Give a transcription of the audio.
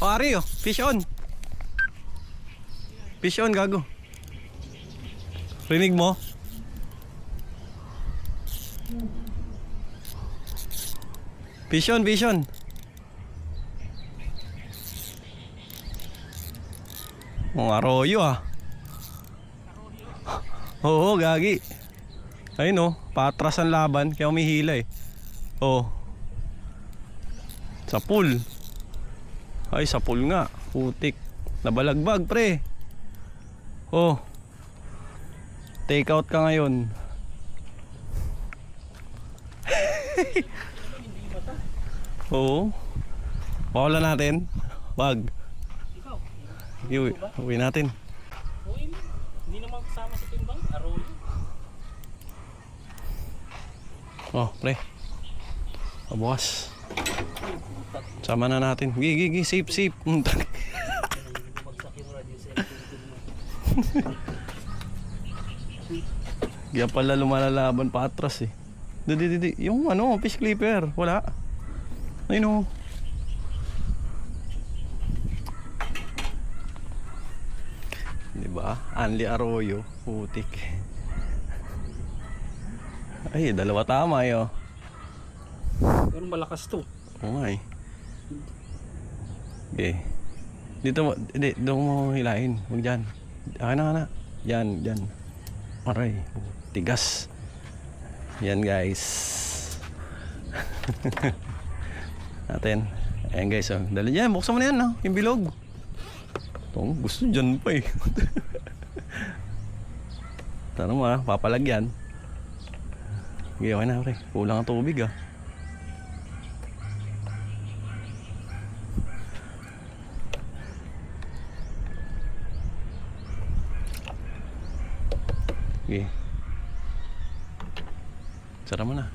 Oh, Ari, oh. Fish on. Fish on, gago. Rinig mo? Fish on, fish on. Mga arroyo ah. Oo, gagi. Ayun oh, patras ang laban kaya umihila eh. Oh. Sa pool. Ay, sa pool nga. Putik. Nabalagbag, pre. Oh. Take out ka ngayon. Oo. Pawala natin. Wag. Uwi natin. Uwi mo. Hindi naman kasama sa timbang. Arroyo. Oh, pre. Pabukas. Sama na natin. Gigi, safe, safe. Kaya pala lumalalaban pa atras eh. Di. Yung ano, fish clipper. Wala. Ayun oh. Diba? Anli Arroyo. Putik. Ay, dalawa tama eh oh. Pero malakas to. Oo nga eh. Okay. Dito mo, hindi, doon mo hilahin. Huwag dyan. Akin na. Yan. Aray, tigas. Yan guys. Natin. Ayan guys, oh. Dali dyan, buksan mo na yan, no? Yung bilog. Ito, gusto dyan pa eh. Tanong mo ha, papalagyan. Okay, okay na, pre. Kulang ang tubig ah. Okay. Sara mo na.